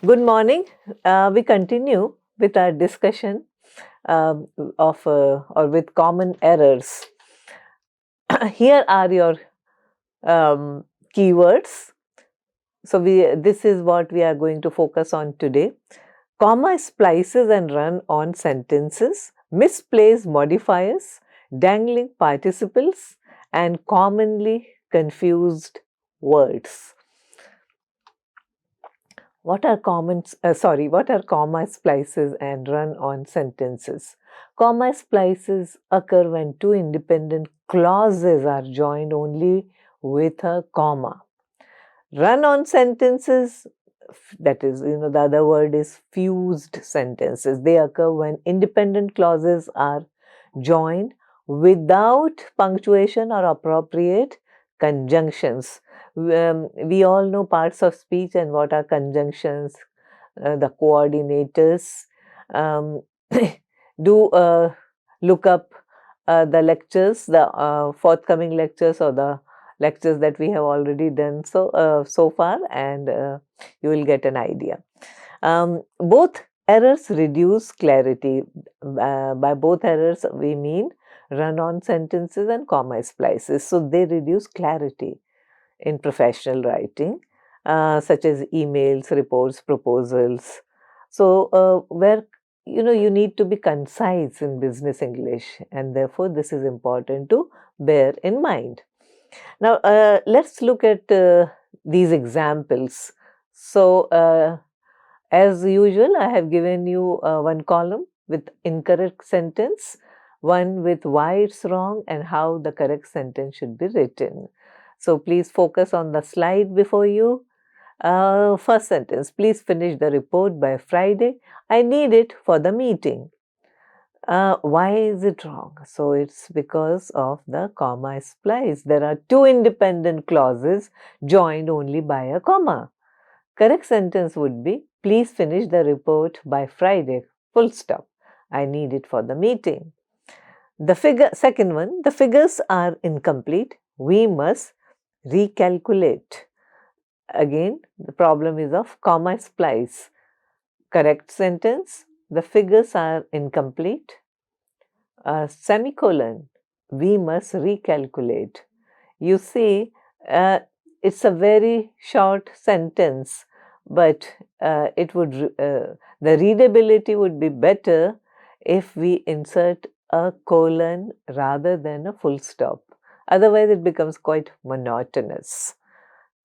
Good morning. We continue with our discussion of or with common errors. Here are your keywords. So this is what we are going to focus on today. Comma splices and run on sentences, misplaced modifiers, dangling participles, and commonly confused words. What are comma splices and run-on sentences? Comma splices occur when two independent clauses are joined only with a comma. Run-on sentences, that is, the other word is fused sentences. They occur when independent clauses are joined without punctuation or appropriate conjunctions. We all know parts of speech and what are conjunctions, the coordinators. Um, do look up the lectures, the forthcoming lectures or the lectures that we have already done so far, and you will get an idea. Both errors reduce clarity. By both errors, we mean run-on sentences and comma splices. So they reduce clarity in professional writing, such as emails, reports, proposals. So where you need to be concise in business English, and therefore this is important to bear in mind. Now let's look at these examples. So as usual, I have given you one column with incorrect sentence, one with why it's wrong and how the correct sentence should be written. So please focus on the slide before you. First sentence, please finish the report by Friday. I need it for the meeting. Why is it wrong? So it's because of the comma splice. There are two independent clauses joined only by a comma. Correct sentence would be, please finish the report by Friday, full stop. I need it for the meeting. Second one, the figures are incomplete. We must recalculate. Again, the problem is of comma splice. Correct sentence, the figures are incomplete. Semicolon, we must recalculate. You see, it's a very short sentence, but the readability would be better if we insert a colon rather than a full stop. Otherwise, it becomes quite monotonous.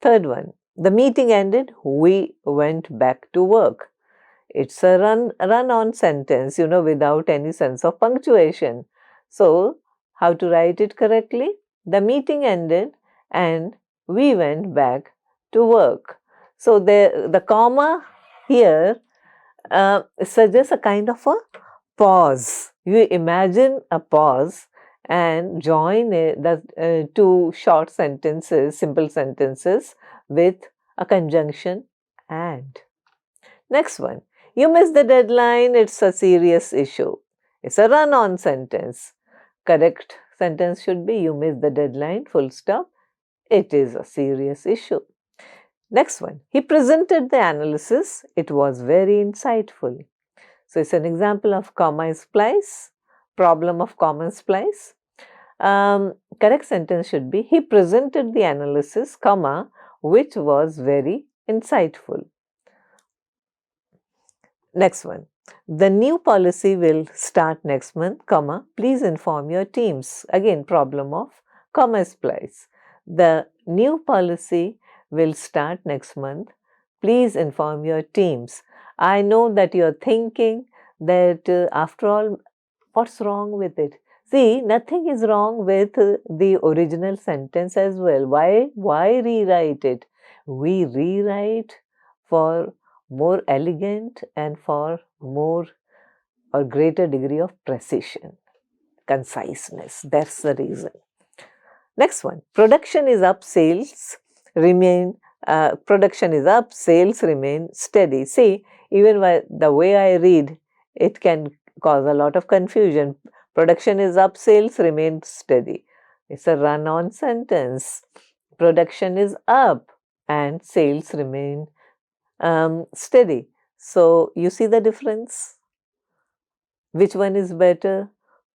Third one, the meeting ended, we went back to work. It's a run-on sentence, without any sense of punctuation. So, how to write it correctly? The meeting ended and we went back to work. So, the comma here suggests a kind of a pause. You imagine a pause and join the two short sentences, simple sentences with a conjunction and. Next one, you missed the deadline, it's a serious issue. It's a run-on sentence. Correct sentence should be, you missed the deadline, full stop. It is a serious issue. Next one, he presented the analysis, it was very insightful. So it's an example of comma splice, problem of comma splice. Correct sentence should be, he presented the analysis, comma, which was very insightful. Next one, the new policy will start next month, comma, please inform your teams. Again, problem of comma splice. The new policy will start next month, please inform your teams. I know that you're thinking that after all, what's wrong with it? See, nothing is wrong with the original sentence as well. Why rewrite it? We rewrite for more elegant and for more or greater degree of precision, conciseness. That's the reason. Next one, production is up, sales remain steady. See, even the way I read, it can cause a lot of confusion. Production is up, sales remain steady. It's a run-on sentence. Production is up and sales remain steady. So you see the difference? Which one is better?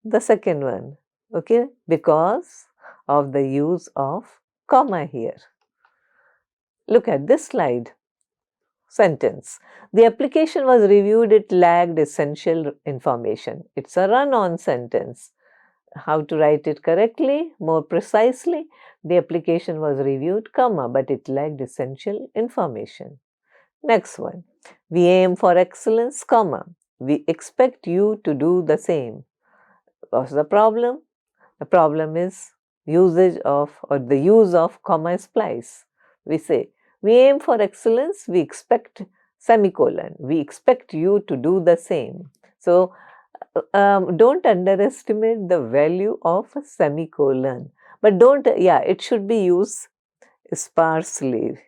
The second one, okay, because of the use of comma here. Look at this slide. Sentence. The application was reviewed, it lacked essential information. It's a run-on sentence. How to write it correctly, more precisely, the application was reviewed, comma, but it lacked essential information. Next one. We aim for excellence, comma. We expect you to do the same. What's the problem? The problem is usage of or the use of comma splice. We say, we aim for excellence, we expect semicolon. We expect you to do the same. So, don't underestimate the value of a semicolon. But don't, it should be used sparsely.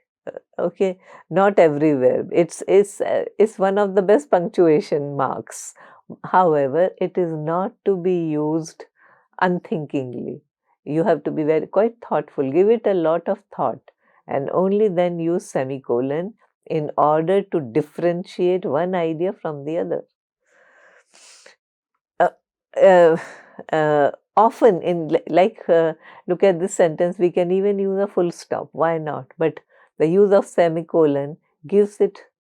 Okay, not everywhere. It's one of the best punctuation marks. However, it is not to be used unthinkingly. You have to be quite thoughtful. Give it a lot of thought, and only then use semicolon in order to differentiate one idea from the other. Uh, Often look at this sentence, we can even use a full stop. Why not? But the use of semicolon gives it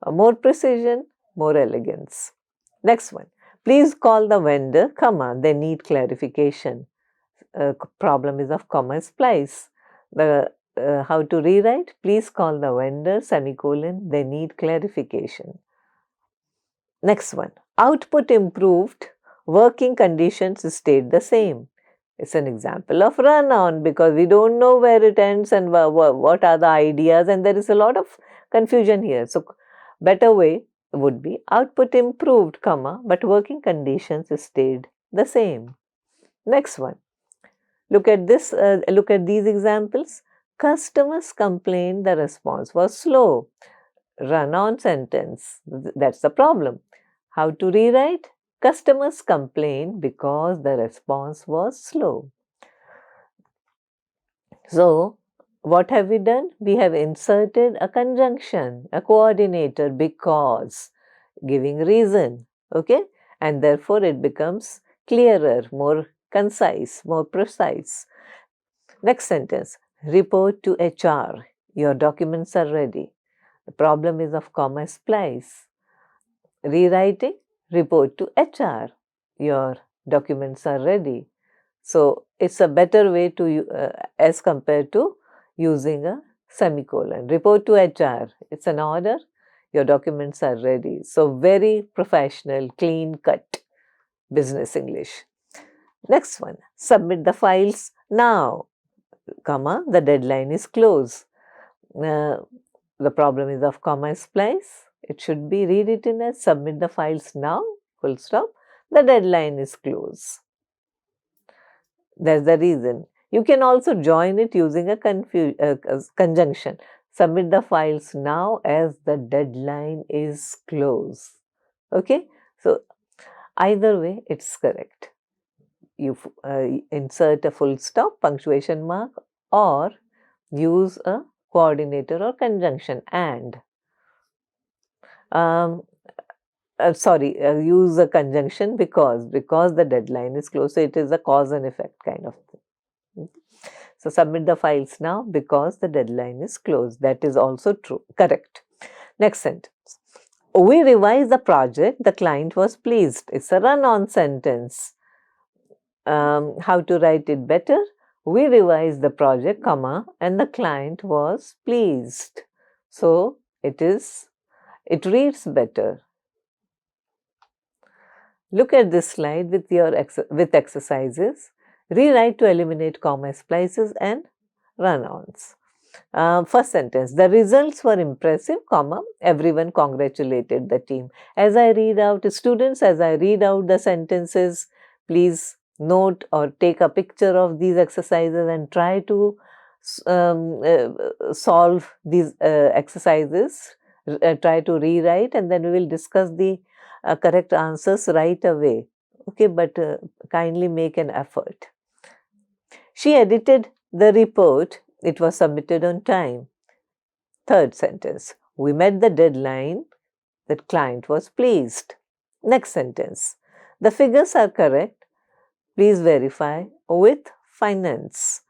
more precision, more elegance. Next one. Please call the vendor, comma, they need clarification. Problem is of comma splice. How to rewrite? Please call the vendor, semicolon, they need clarification. Next one. Output improved, working conditions stayed the same. It's an example of run-on because we don't know where it ends and what are the ideas, and there is a lot of confusion here. So, better way would be output improved, comma, but working conditions stayed the same. Next one. Look at this. Look at these examples. Customers complained the response was slow. Run-on sentence. That's the problem. How to rewrite? Customers complained because the response was slow. So, what have we done? We have inserted a conjunction, a coordinator, because, giving reason, okay? And therefore, it becomes clearer, more concise, more precise. Next sentence. Report to HR. Your documents are ready. The problem is of comma splice. Rewriting, report to HR. Your documents are ready. So, it's a better way to as compared to using a semicolon. Report to HR. It's an order. Your documents are ready. So, very professional, clean cut business English. Next one. Submit the files now, comma, the deadline is close. The problem is of comma splice. It should be rewritten as submit the files now, full stop. The deadline is close. That's the reason. You can also join it using a conjunction. Submit the files now as the deadline is close. Okay. So, either way, it's correct. You insert a full stop, punctuation mark, or use a coordinator or conjunction and. Use a conjunction because the deadline is close. So, it is a cause and effect kind of thing. So, submit the files now because the deadline is closed. That is also true. Correct. Next sentence. We revised the project. The client was pleased. It's a run-on sentence. How to write it better? We revised the project, comma, and the client was pleased. So, it reads better. Look at this slide with exercises. Rewrite to eliminate comma splices and run-ons. First sentence, the results were impressive, comma, everyone congratulated the team. As I read out the sentences, please note or take a picture of these exercises and try to solve these exercises. Try to rewrite, and then we will discuss the correct answers right away. Okay, but kindly make an effort. She edited the report. It was submitted on time. Third sentence. we met the deadline. The client was pleased. Next sentence. The figures are correct. Please verify with finance.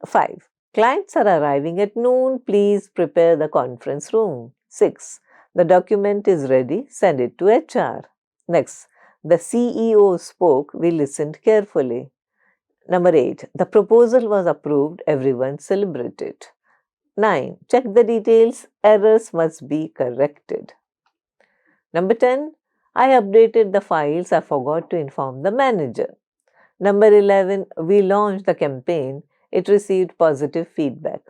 5. Clients are arriving at noon. Please prepare the conference room. 6. The document is ready. Send it to HR. Next. The CEO spoke. We listened carefully. Number 8. The proposal was approved. Everyone celebrated. 9. Check the details. Errors must be corrected. Number 10. I updated the files. I forgot to inform the manager. Number 11. We launched the campaign. It received positive feedback.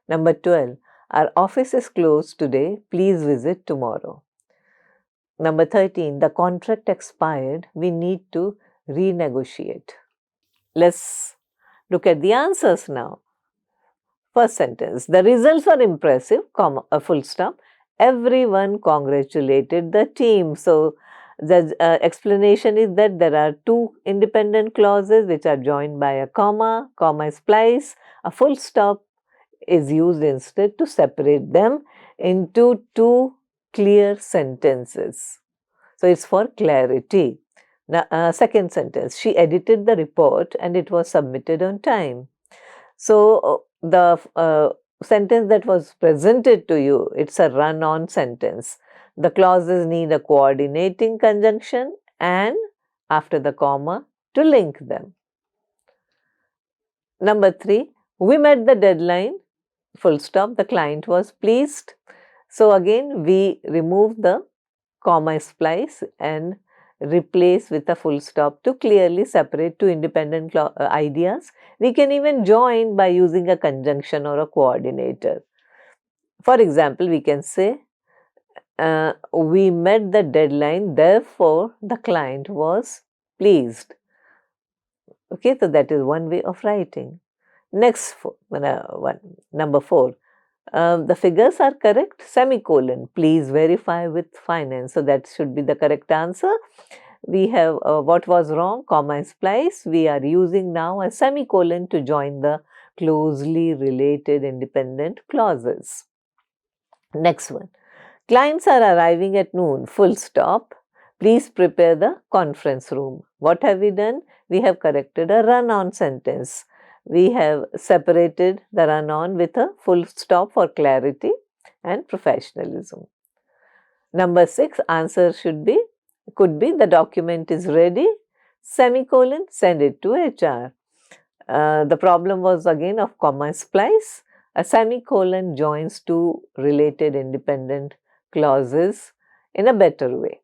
Number 12. Our office is closed today. Please visit tomorrow. Number 13. The contract expired. We need to renegotiate. Let's look at the answers now. First sentence. The results were impressive, comma, a full stop. Everyone congratulated the team. So, the explanation is that there are two independent clauses which are joined by a comma splice. A full stop is used instead to separate them into two clear sentences. So, it's for clarity. Now, second sentence. She edited the report and it was submitted on time. So, the sentence that was presented to you, it's a run-on sentence. The clauses need a coordinating conjunction and after the comma to link them. Number 3, we met the deadline, full stop, the client was pleased. So, again we remove the comma splice and replace with a full stop to clearly separate two independent ideas. We can even join by using a conjunction or a coordinator. For example, we can say, we met the deadline, therefore the client was pleased. Okay, so that is one way of writing. Next one, number 4. The figures are correct, semicolon, please verify with finance. So that should be the correct answer. We have what was wrong, comma splice. We are using now a semicolon to join the closely related independent clauses. Next one. Clients are arriving at noon, full stop. Please prepare the conference room. What have we done? We have corrected a run-on sentence. We have separated the run-on with a full stop for clarity and professionalism. Number 6, answer could be the document is ready, semicolon, send it to HR. The problem was again of comma splice. A semicolon joins two related independent clauses in a better way.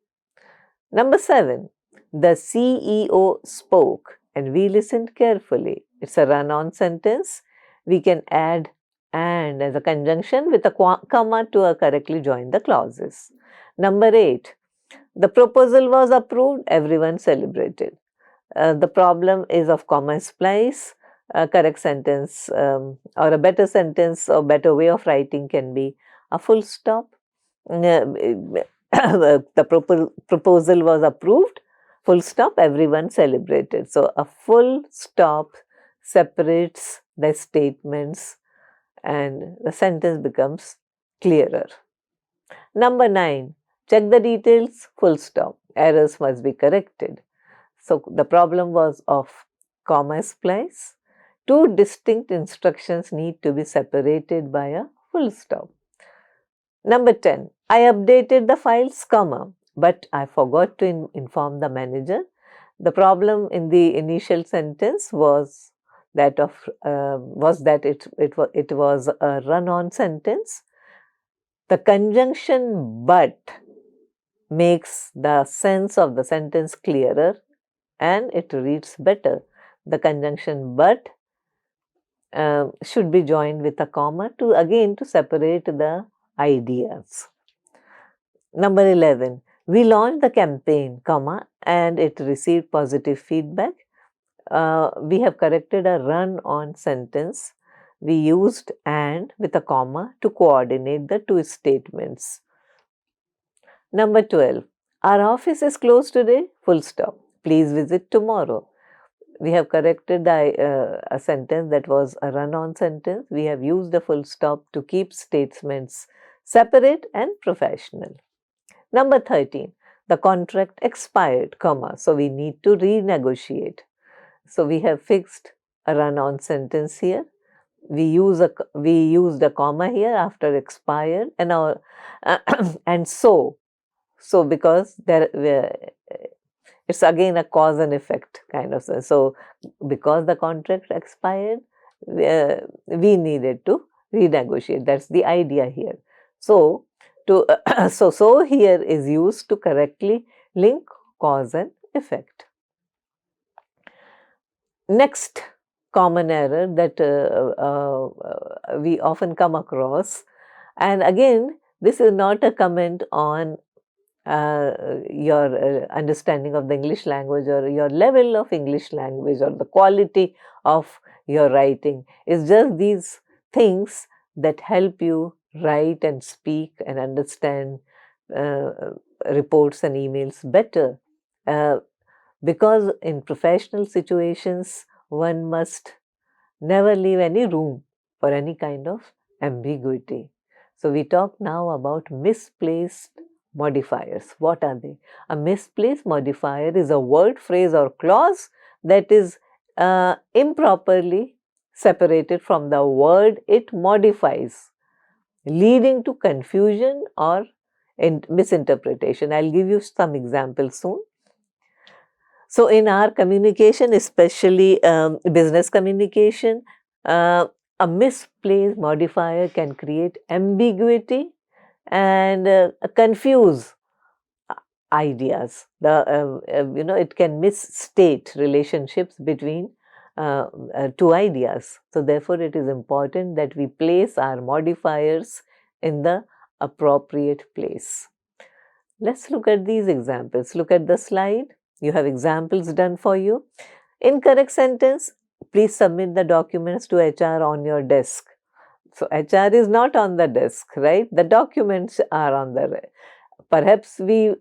Number 7, the CEO spoke and we listened carefully. It's a run-on sentence. We can add and as a conjunction with a comma to correctly join the clauses. Number 8, the proposal was approved, everyone celebrated. The problem is of comma splice. A correct sentence or a better sentence or better way of writing can be a full stop. The proposal was approved, full stop, everyone celebrated. So, a full stop separates the statements and the sentence becomes clearer. Number 9, check the details, full stop, errors must be corrected. So, the problem was of comma splice. Two distinct instructions need to be separated by a full stop. Number 10, I updated the files, comma, but I forgot to inform the manager. The problem in the initial sentence was that it was a run-on sentence. The conjunction but makes the sense of the sentence clearer and it reads better. The conjunction but should be joined with a comma to separate the ideas. Number 11, we launched the campaign, comma, and it received positive feedback. We have corrected a run-on sentence. We used and with a comma to coordinate the two statements. Number 12, our office is closed today, full stop. Please visit tomorrow. We have corrected a sentence that was a run-on sentence. We have used a full stop to keep statements separate and professional. Number 13, the contract expired, comma, so we need to renegotiate. So we have fixed a run-on sentence here. We used a comma here after expired, and our and so because it's again a cause and effect kind of thing. So because the contract expired, we needed to renegotiate. That's the idea here. So to so here is used to correctly link cause and effect. Next common error that we often come across, and again this is not a comment on your understanding of the English language or your level of English language or the quality of your writing. It's just these things that help you write and speak and understand reports and emails better. Because in professional situations, one must never leave any room for any kind of ambiguity. So we talk now about misplaced modifiers. What are they? A misplaced modifier is a word, phrase or clause that is improperly separated from the word it modifies, leading to confusion or misinterpretation. I'll give you some examples soon. So in our communication, especially business communication, a misplaced modifier can create ambiguity and confuse ideas. It can misstate relationships between two ideas. So therefore, it is important that we place our modifiers in the appropriate place. Let's look at these examples. Look at the slide. You have examples done for you. Incorrect sentence, please submit the documents to HR on your desk. So HR is not on the desk, right? The documents are on the. Perhaps we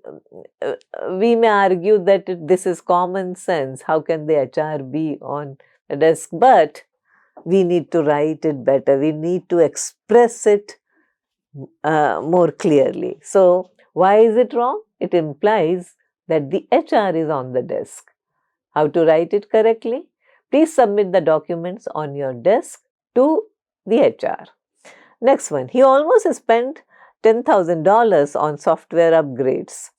may argue that this is common sense. How can the HR be on the desk? But we need to write it better. We need to express it more clearly. So why is it wrong? It implies that the HR is on the desk. How to write it correctly? Please submit the documents on your desk to the HR. Next one, he almost spent $10,000 on software upgrades.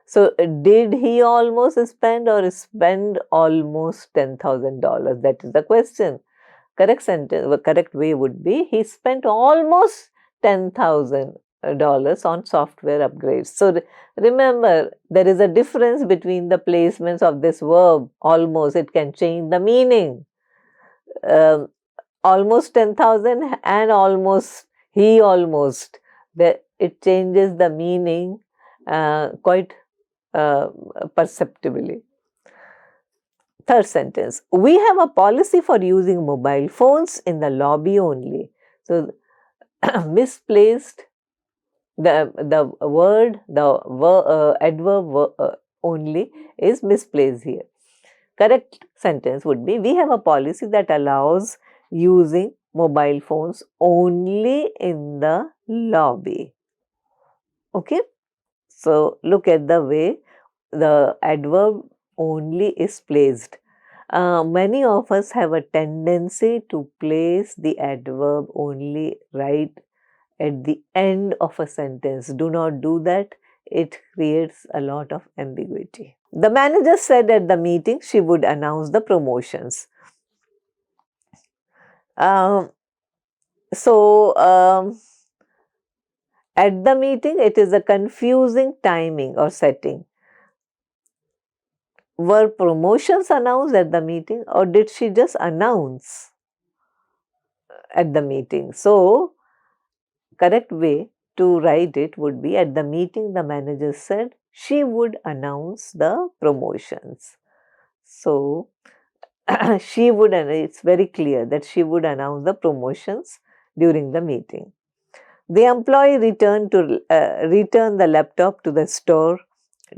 So did he almost spend or spend almost $10,000? That is the question. Correct sentence, the correct way would be he spent almost $10,000 on software upgrades. So remember, there is a difference between the placements of this verb almost. It can change the meaning. Almost 10,000 and almost, he almost. It changes the meaning quite perceptibly. Third sentence, we have a policy for using mobile phones in the lobby only. So misplaced, the word, the adverb only is misplaced here. Correct sentence would be, we have a policy that allows using mobile phones only in the lobby. Okay. So look at the way the adverb only is placed. Many of us have a tendency to place the adverb only right at the end of a sentence. Do not do that. It creates a lot of ambiguity. The manager said at the meeting she would announce the promotions. At the meeting, it is a confusing timing or setting. Were promotions announced at the meeting, or did she just announce at the meeting? So, correct way to write it would be, at the meeting the manager said she would announce the promotions. So, she would, and it's very clear that she would announce the promotions during the meeting. The employee returned the laptop to the store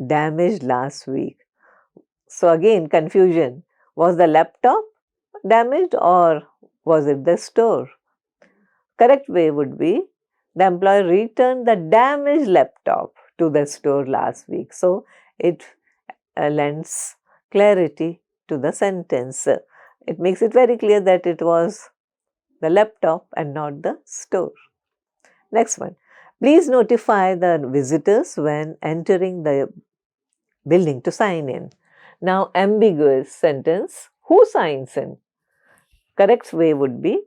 damaged last week. So again, confusion. Was the laptop damaged or was it the store? Correct way would be, the employee returned the damaged laptop to the store last week. So it lends clarity to the sentence. It makes it very clear that it was the laptop and not the store. Next one. Please notify the visitors when entering the building to sign in. Now, ambiguous sentence. Who signs in? Correct way would be,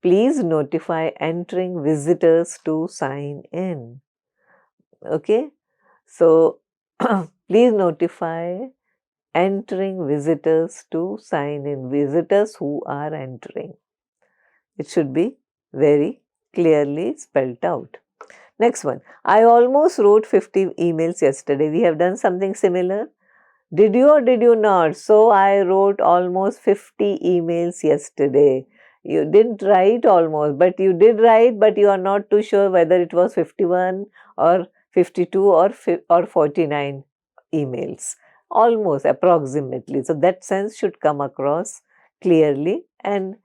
please notify entering visitors to sign in. Okay. So, please notify entering visitors to sign in. Visitors who are entering. It should be very clearly spelled out. Next one. I almost wrote 50 emails yesterday. We have done something similar. Did you or did you not? So I wrote almost 50 emails yesterday. You didn't write almost, but you did write, but you are not too sure whether it was 51 or 52 or 49 emails. Almost, approximately. So that sense should come across clearly, and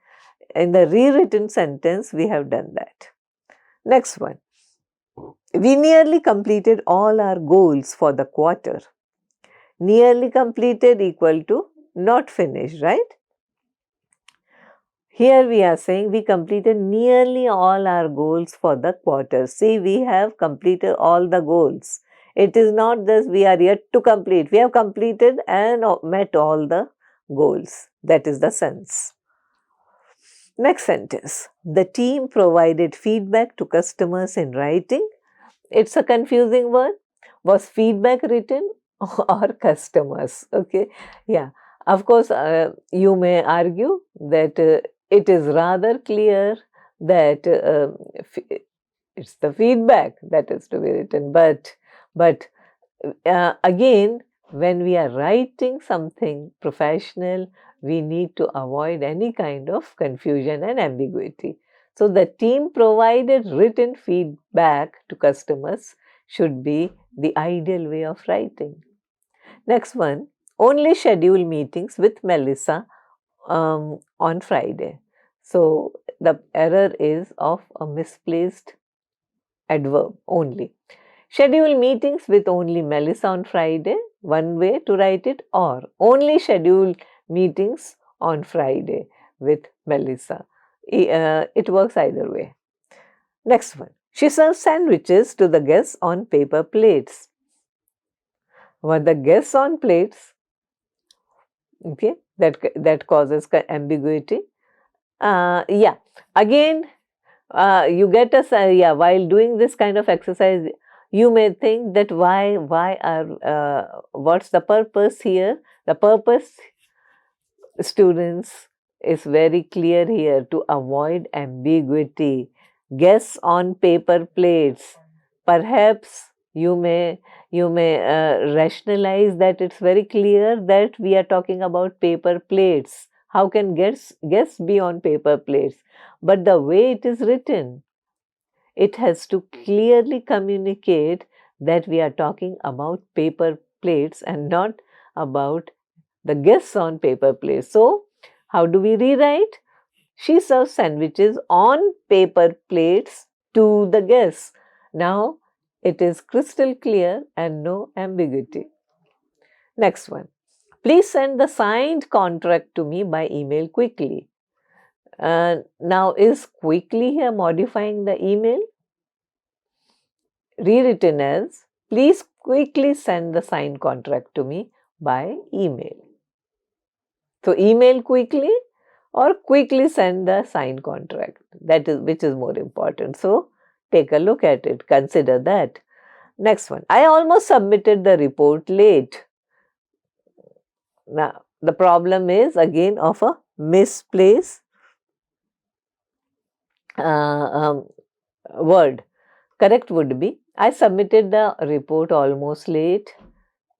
in the rewritten sentence, we have done that. Next one. We nearly completed all our goals for the quarter. Nearly completed equal to not finished, right? Here we are saying we completed nearly all our goals for the quarter. See, we have completed all the goals. It is not this we are yet to complete. We have completed and met all the goals. That is the sense. Next sentence. The team provided feedback to customers in writing. It's a confusing word. Was feedback written or customers? Okay. Yeah. Of course, you may argue that it is rather clear that it's the feedback that is to be written. But again, when we are writing something professional, we need to avoid any kind of confusion and ambiguity. So the team provided written feedback to customers should be the ideal way of writing. Next one, only schedule meetings with Melissa on Friday. So the error is of a misplaced adverb only. Schedule meetings with only Melissa on Friday, one way to write it, or only schedule meetings on Friday with Melissa. It works either way. Next one. She serves sandwiches to the guests on paper plates. Were the guests on plates? Okay, that causes ambiguity. Yeah, again, you get us, while doing this kind of exercise, you may think that what's the purpose here? The purpose, students, is very clear here, to avoid ambiguity. Guess on paper plates. Perhaps you may rationalize that it's very clear that we are talking about paper plates. How can guests be on paper plates? But the way it is written, it has to clearly communicate that we are talking about paper plates and not about the guests on paper plates. So, how do we rewrite? She serves sandwiches on paper plates to the guests. Now, it is crystal clear and no ambiguity. Next one. Please send the signed contract to me by email quickly. Now, is quickly here modifying the email? Rewritten as, please quickly send the signed contract to me by email. So, email quickly or quickly send the signed contract. That is, which is more important. So, take a look at it. Consider that. Next one. I almost submitted the report late. Now, the problem is again of a misplaced word. Correct would be, I submitted the report almost late.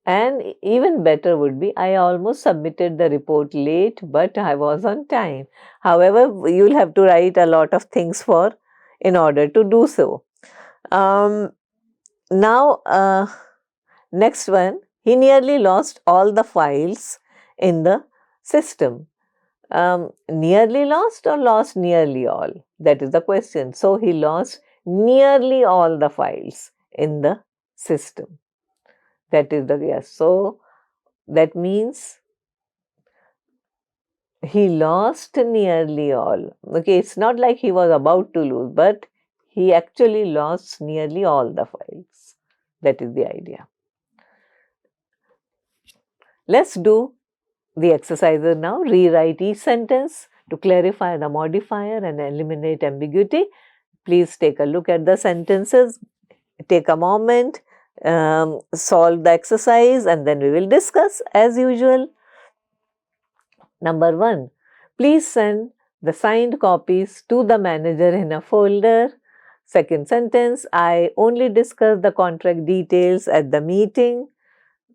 And even better would be, I almost submitted the report late, but I was on time. However, you'll have to write a lot of things in order to do so. Now, next one, he nearly lost all the files in the system. Nearly lost or lost nearly all? That is the question. So, he lost nearly all the files in the system. That is the yes. So that means he lost nearly all. Okay, it's not like he was about to lose, but he actually lost nearly all the files. That is the idea. Let's do the exercises now. Rewrite each sentence to clarify the modifier and eliminate ambiguity. Please take a look at the sentences. Take a moment, solve the exercise, and then we will discuss as usual. Number 1, please send the signed copies to the manager in a folder. Second sentence, I only discussed the contract details at the meeting.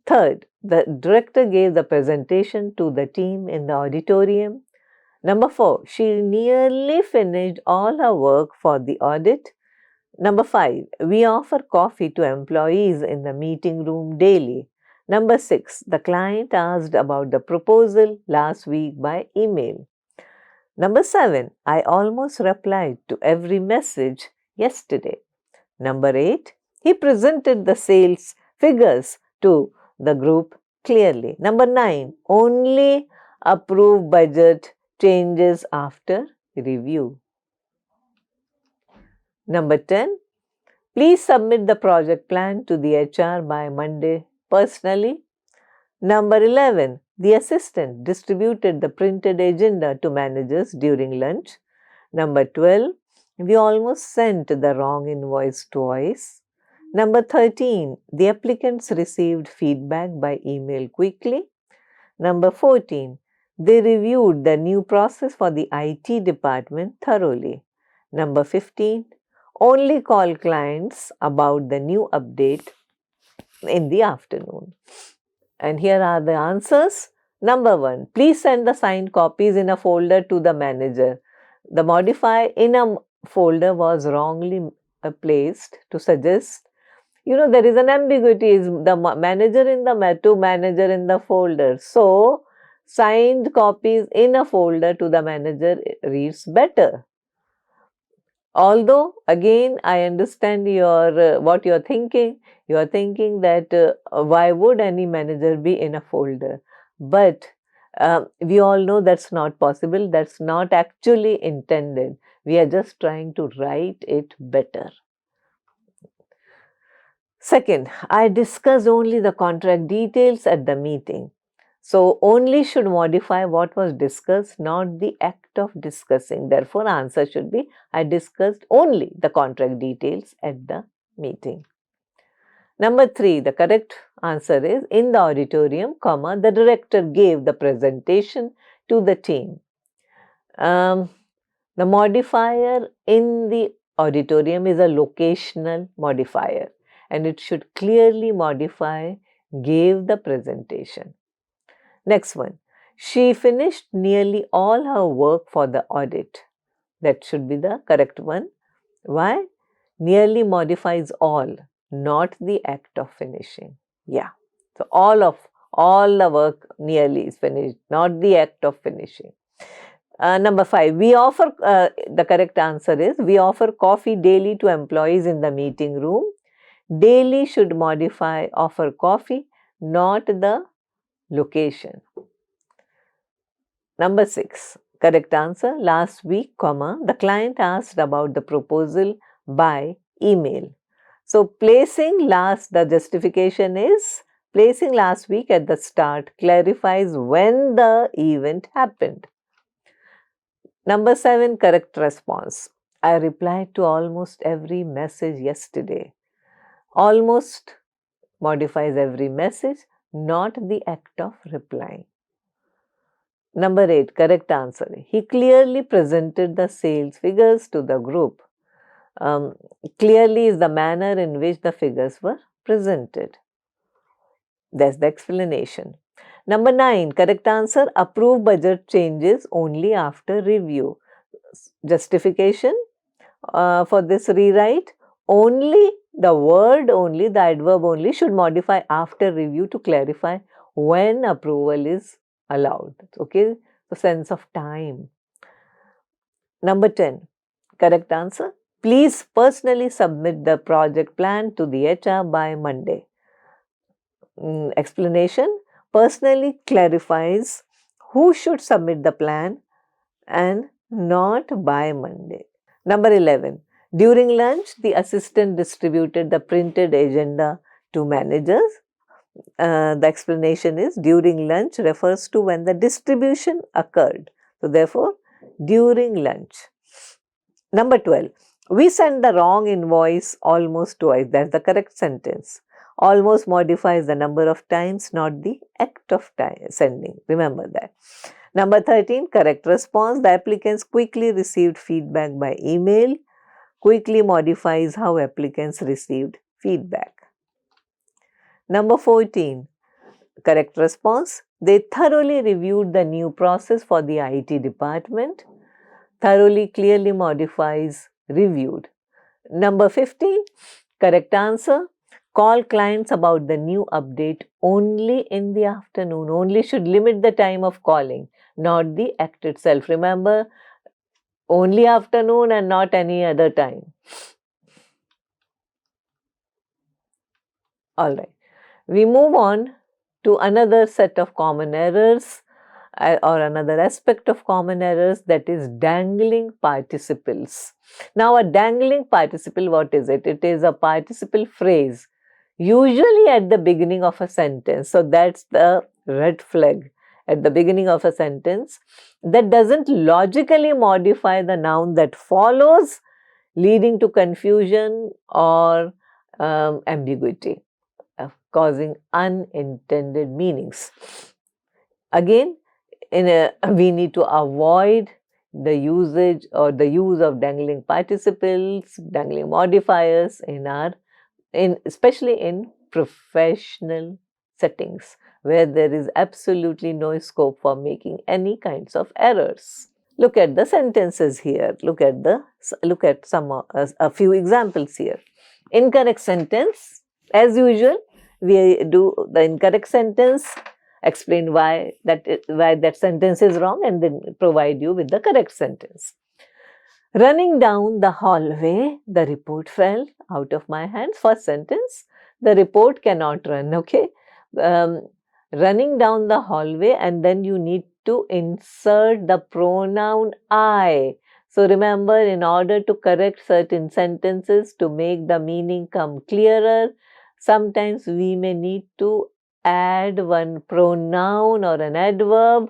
Third, the director gave the presentation to the team in the auditorium. Number 4, she nearly finished all her work for the audit. Number 5, we offer coffee to employees in the meeting room daily. Number 6, the client asked about the proposal last week by email. Number 7, I almost replied to every message yesterday. Number 8, he presented the sales figures to the group clearly. Number 9, only approve budget changes after review. Number 10, please submit the project plan to the HR by Monday personally. Number 11, the assistant distributed the printed agenda to managers during lunch. Number 12, we almost sent the wrong invoice twice. Number 13, the applicants received feedback by email quickly. Number 14, they reviewed the new process for the IT department thoroughly. Number 15, only call clients about the new update in the afternoon. And here are the answers. Number 1, please send the signed copies in a folder to the manager. The modifier in a folder was wrongly placed to suggest, there is an ambiguity, is the manager in the to manager in the folder. So, signed copies in a folder to the manager reads better. Although, again, I understand your what you are thinking. You are thinking that why would any manager be in a folder? But we all know that's not possible. That's not actually intended. We are just trying to write it better. Second, I discussed only the contract details at the meeting. So, only should modify what was discussed, not the act of discussing. Therefore, answer should be, I discussed only the contract details at the meeting. Number 3, the correct answer is, in the auditorium, comma, the director gave the presentation to the team. The modifier in the auditorium is a locational modifier, and it should clearly modify gave the presentation. Next one, she finished nearly all her work for the audit. That should be the correct one. Why? Nearly modifies all, not the act of finishing. Yeah. So all the work nearly is finished, not the act of finishing. Number 5, we offer, the correct answer is, we offer coffee daily to employees in the meeting room. Daily should modify offer coffee, not the location. Number 6, correct answer, last week, comma, the client asked about the proposal by email. So, placing the justification is, placing last week at the start clarifies when the event happened. Number 7, correct response. I replied to almost every message yesterday. Almost modifies every message, not the act of replying. Number 8, correct answer. He clearly presented the sales figures to the group. Clearly is the manner in which the figures were presented. That's the explanation. Number 9, correct answer, approve budget changes only after review. Justification for this rewrite, only the word only, the adverb only should modify after review to clarify when approval is allowed. Okay, so sense of time. Number 10, correct answer, Please personally submit the project plan to the HR by Monday. Explanation personally clarifies who should submit the plan and not by Monday. Number 11. During lunch, the assistant distributed the printed agenda to managers. The explanation is during lunch refers to when the distribution occurred. So, therefore, during lunch. Number 12. We sent the wrong invoice almost twice. That's the correct sentence. Almost modifies the number of times, not the act of sending. Remember that. Number 13. Correct response. The applicants quickly received feedback by email. Quickly modifies how applicants received feedback. Number 14. Correct response. They thoroughly reviewed the new process for the IT department. Thoroughly clearly modifies reviewed. Number 15. Correct answer. Call clients about the new update only in the afternoon. Only should limit the time of calling, not the act itself. Remember, only afternoon and not any other time. Alright. We move on to another set of common errors or another aspect of common errors, that is dangling participles. Now, a dangling participle, what is it? It is a participle phrase, usually at the beginning of a sentence. So, that's the red flag at the beginning of a sentence that doesn't logically modify the noun that follows, leading to confusion or ambiguity, causing unintended meanings. Again, we need to avoid the usage or the use of dangling participles, dangling modifiers especially in professional settings where there is absolutely no scope for making any kinds of errors. Look at the sentences here. Look at a few examples here. Incorrect sentence. As usual, we do the incorrect sentence, explain why that sentence is wrong, and then provide you with the correct sentence. Running down the hallway, the report fell out of my hands. First sentence, the report cannot run, okay? Running down the hallway, and then you need to insert the pronoun I. So remember, in order to correct certain sentences, to make the meaning come clearer, sometimes we may need to add one pronoun or an adverb.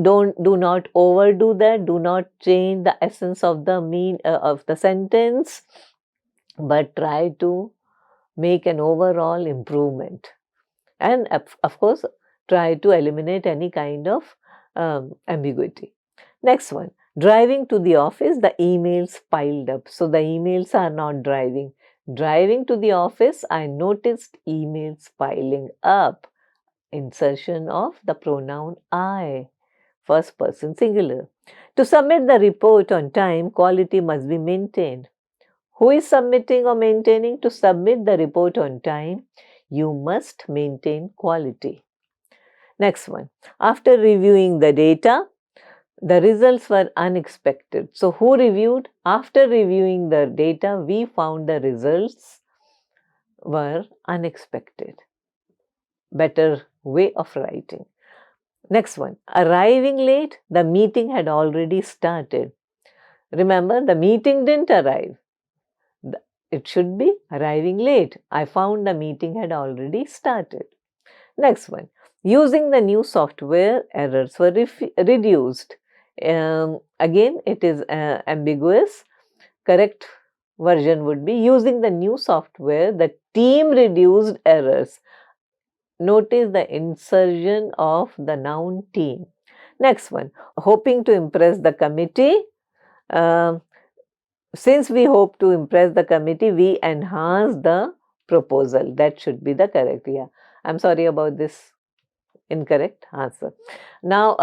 Do not overdo that. Do not change the essence of the sentence, but try to make an overall improvement. And of course, try to eliminate any kind of ambiguity. Next one, driving to the office, the emails piled up. So the emails are not driving. Driving to the office, I noticed emails piling up. Insertion of the pronoun I, first person singular. To submit the report on time, quality must be maintained. Who is submitting or maintaining? To submit the report on time, you must maintain quality. Next one, after reviewing the data, the results were unexpected. So, who reviewed? After reviewing the data, we found the results were unexpected. Better way of writing. Next one, arriving late, the meeting had already started. Remember, the meeting didn't arrive. It should be arriving late. I found the meeting had already started. Next one, using the new software, errors were reduced. Again, it is ambiguous. Correct version would be using the new software, the team reduced errors. Notice the insertion of the noun team. Next one, hoping to impress the committee. Since we hope to impress the committee, we enhance the proposal. That should be the correct. Yeah, I'm sorry about this incorrect answer. Now,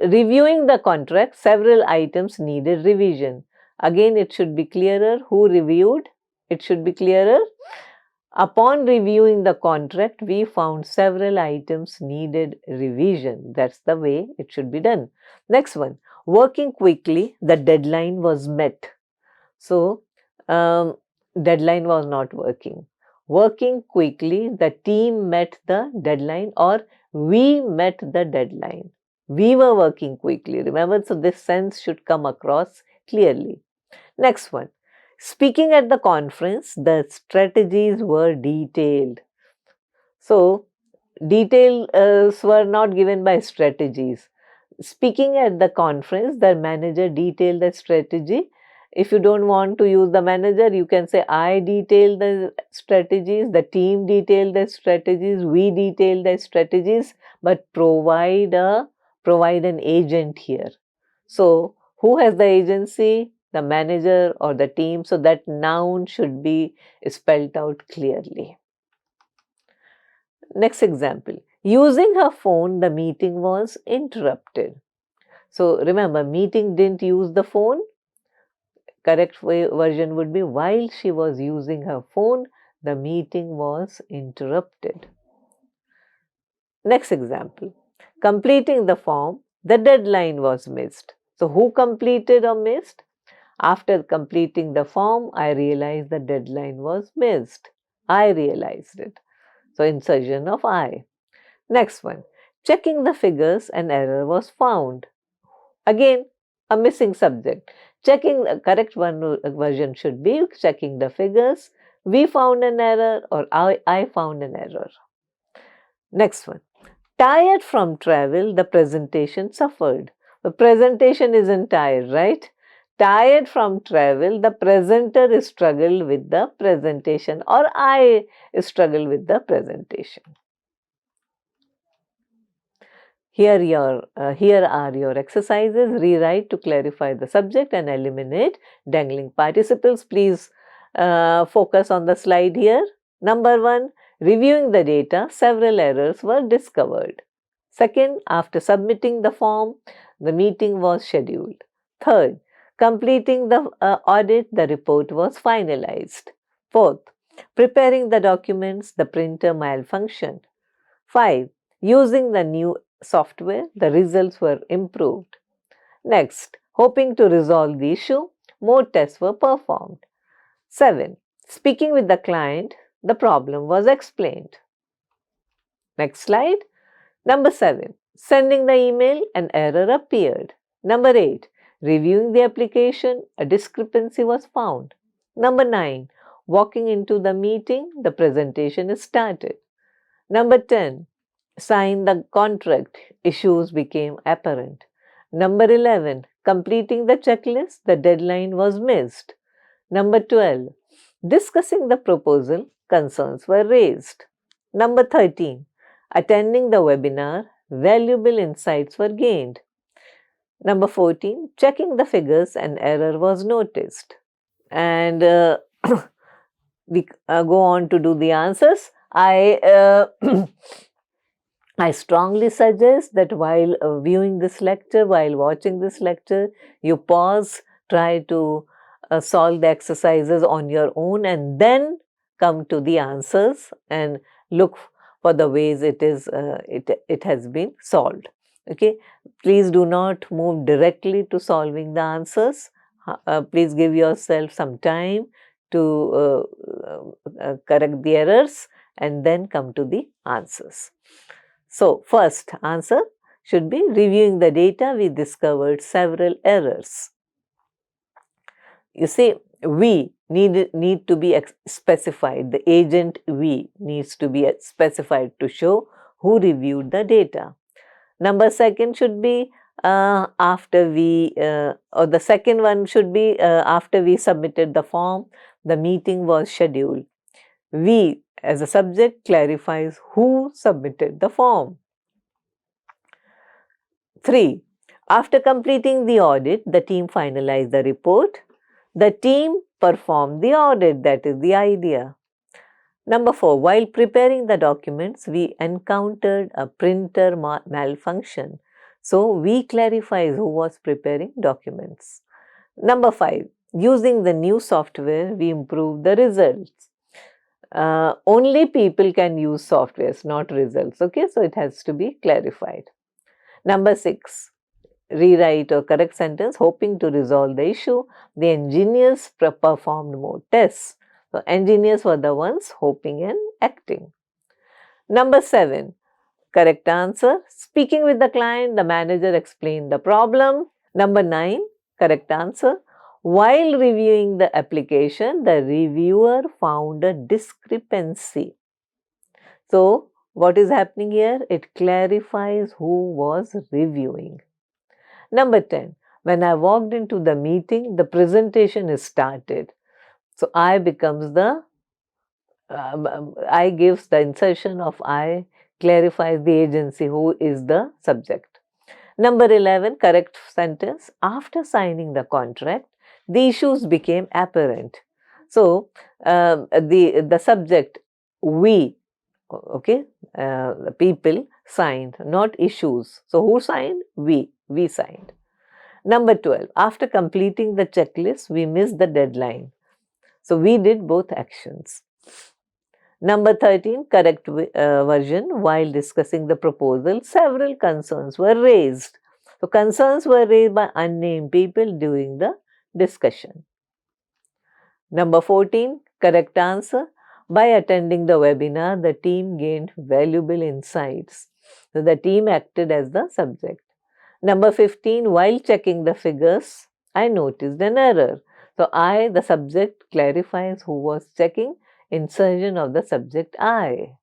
reviewing the contract, several items needed revision. Again, it should be clearer. Who reviewed? It should be clearer. Upon reviewing the contract, we found several items needed revision. That's the way it should be done. Next one, working quickly, the deadline was met. So, deadline was not working. Working quickly, the team met the deadline, or we met the deadline. We were working quickly. Remember, so this sense should come across clearly. Next one. Speaking at the conference, the strategies were detailed. So, details were not given by strategies. Speaking at the conference, the manager detailed the strategy. If you don't want to use the manager, you can say I detail the strategies, the team detail the strategies, we detail the strategies, but provide an agent here. So, who has the agency? The manager or the team. So, that noun should be spelled out clearly. Next example. Using her phone, the meeting was interrupted. So, remember, meeting didn't use the phone. Correct version would be while she was using her phone, the meeting was interrupted. Next example. Completing the form, the deadline was missed. So, who completed or missed? After completing the form, I realized the deadline was missed. I realized it. So, insertion of I. Next one. Checking the figures, an error was found. Again, a missing subject. Checking the correct version should be checking the figures. We found an error, or I found an error. Next one. Tired from travel, the presentation suffered. The presentation isn't tired, right? Tired from travel, the presenter struggled with the presentation, or I struggled with the presentation. Here are your exercises. Rewrite to clarify the subject and eliminate dangling participles. Please focus on the slide here. Number 1, reviewing the data, several errors were discovered. Second, after submitting the form, the meeting was scheduled. Third, completing the audit, the report was finalized. Fourth, preparing the documents, the printer malfunctioned. 5. Using the new software, the results were improved. Next, hoping to resolve the issue, more tests were performed. 7. Speaking with the client, the problem was explained. Next slide. Number 7. Sending the email, an error appeared. Number 8. Reviewing the application, a discrepancy was found. Number 9. Walking into the meeting, the presentation is started. Number 10. Sign the contract, issues became apparent. Number 11. Completing the checklist, the deadline was missed. Number 12. Discussing the proposal, concerns were raised. Number 13. Attending the webinar, valuable insights were gained. Number 14. Checking the figures, an error was noticed. And we go on to do the answers. I strongly suggest that while viewing this lecture, while watching this lecture, you pause, try to solve the exercises on your own, and then come to the answers and look for the ways it has been solved. Okay, please do not move directly to solving the answers. Please give yourself some time to correct the errors and then come to the answers. So, first answer should be reviewing the data, we discovered several errors. You see, we need to be specified. The agent we needs to be specified to show who reviewed the data. Number second should be after we, or the second one should be after we submitted the form, the meeting was scheduled. We as a subject clarifies who submitted the form. 3. After completing the audit, the team finalized the report. The team performed the audit, that is the idea. Number 4. While preparing the documents, we encountered a printer malfunction. So, we clarifies who was preparing documents. Number 5. Using the new software, we improved the results. Only people can use softwares, not results. Okay, so it has to be clarified. Number 6. rewrite or correct sentence hoping to resolve the issue. The engineers performed more tests. So, engineers were the ones hoping and acting. Number 7, correct answer. Speaking with the client, the manager explained the problem. Number 9, correct answer. While reviewing the application, the reviewer found a discrepancy. So, what is happening here? It clarifies who was reviewing. Number 10, when I walked into the meeting, the presentation is started. So, I becomes the, I gives the insertion of I, clarifies the agency who is the subject. Number 11, correct sentence. After signing the contract, the issues became apparent. So, the subject, we, okay, the people signed, not issues. So, who signed? We signed. Number 12, after completing the checklist, we missed the deadline. So, we did both actions. Number 13, correct version. While discussing the proposal, several concerns were raised. So, concerns were raised by unnamed people during the discussion. Number 14, correct answer. By attending the webinar, the team gained valuable insights. So, the team acted as the subject. Number 15, while checking the figures, I noticed an error. So, I, the subject, clarifies who was checking. Insertion of the subject I.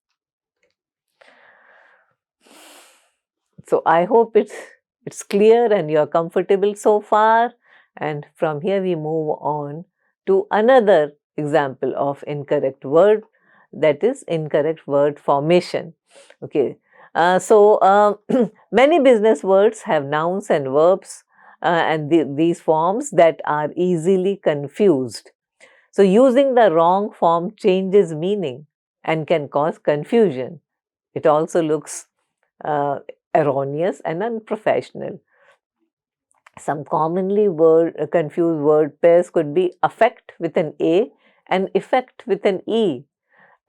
So, I hope it's clear and you are comfortable so far. And from here we move on to another example of incorrect word, that is incorrect word formation. Okay. Many business words have nouns and verbs and these forms that are easily confused. So, using the wrong form changes meaning and can cause confusion. It also looks erroneous and unprofessional. Some commonly confused word pairs could be affect with an A and effect with an E,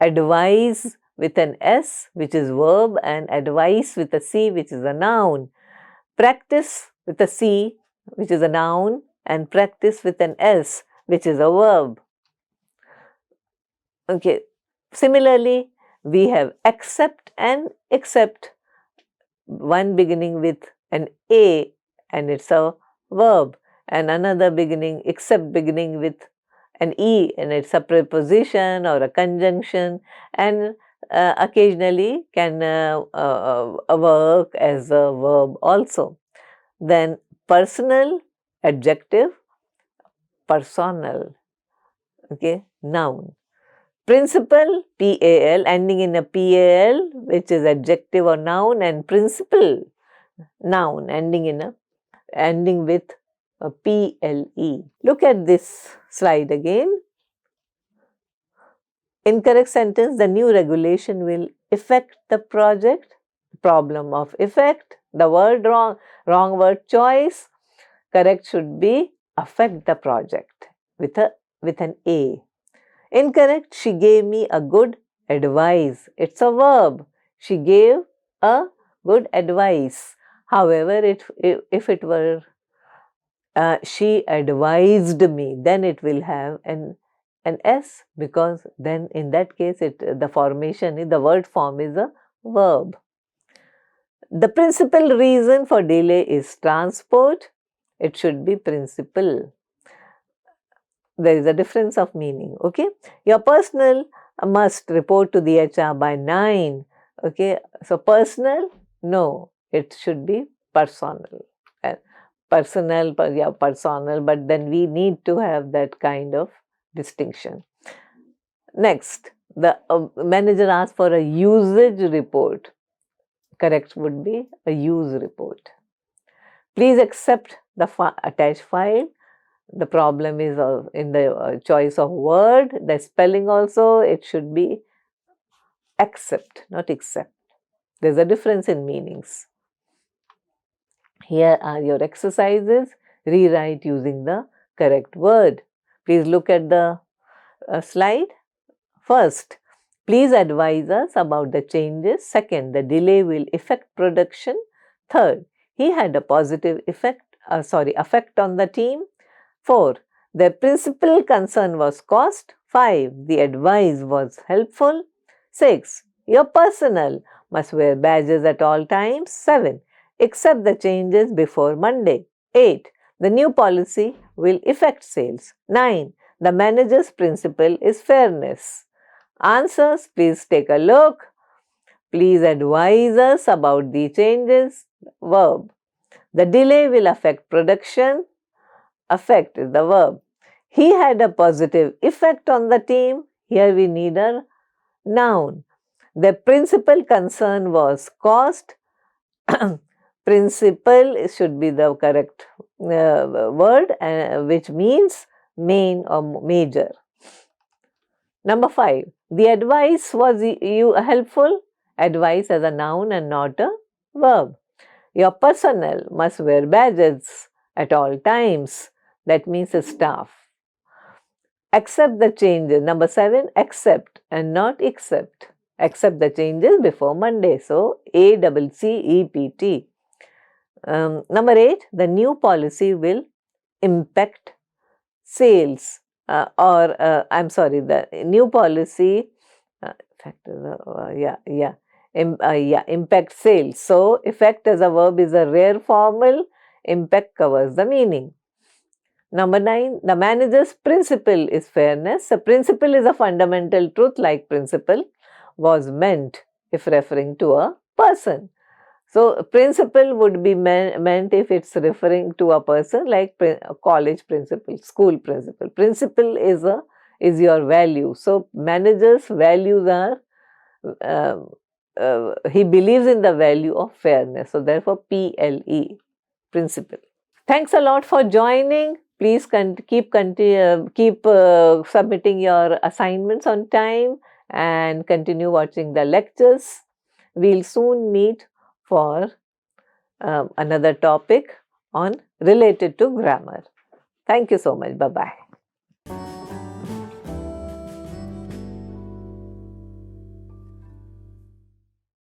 advise with an S, which is verb, and advice with a C, which is a noun, practice with a C, which is a noun, and practice with an S, which is a verb. Okay. Similarly, we have accept and accept, one beginning with an A and it's a verb, and another beginning, except beginning with an E and it's a preposition or a conjunction, and occasionally can work as a verb also. Then personal, adjective, personal, okay, noun. Principal, P-A-L, ending in a P-A-L, which is adjective or noun, and principal, noun, ending with a P-L-E. Look at this slide again. Incorrect sentence, the new regulation will affect the project. Problem of effect, the word wrong word choice. Correct should be affect the project with an A. Incorrect, she gave me a good advice. It's a verb. She gave a good advice. However, if it were she advised me, then it will have an S, because then in that case the formation, the word form is a verb. The principal reason for delay is transport. It should be principal. There is a difference of meaning. Okay. Your personnel must report to the HR by 9. Okay. So, personal, no, it should be personal. Personnel, yeah, personal, but then we need to have that kind of distinction. Next, the manager asked for a usage report. Correct would be a use report. Please accept the attached file. The problem is in the choice of word, the spelling also, it should be accept, not accept. There's a difference in meanings. Here are your exercises. Rewrite using the correct word. Please look at the slide. First, please advise us about the changes. Second, the delay will affect production. Third, he had a positive effect on the team. 4. Their principal concern was cost. 5. The advice was helpful. 6. Your personnel must wear badges at all times. 7. Accept the changes before Monday. 8. The new policy will affect sales. 9. The manager's principle is fairness. Answers, please take a look. Please advise us about the changes. Verb. The delay will affect production. Affect is the verb. He had a positive effect on the team. Here we need a noun. The principal concern was cost. Principal should be the correct word, which means main or major. Number 5. The advice was helpful. Advice as a noun and not a verb. Your personnel must wear badges at all times. That means a staff. Accept the changes. Number 7. Accept and not accept. Accept the changes before Monday. So, ACCEPT. Number 8. The new policy will impact sales. The new policy impact sales. So, effect as a verb is a rare formal, impact covers the meaning. Number 9, the manager's principle is fairness. A principle is a fundamental truth, like principle was meant if referring to a person. So, principle would be meant if it's referring to a person, like college principal, school principal. Principle is your value. So, manager's values are, he believes in the value of fairness. So, therefore, PLE, principle. Thanks a lot for joining. Please keep submitting your assignments on time and continue watching the lectures. We'll soon meet for another topic related to grammar. Thank you so much. Bye-bye.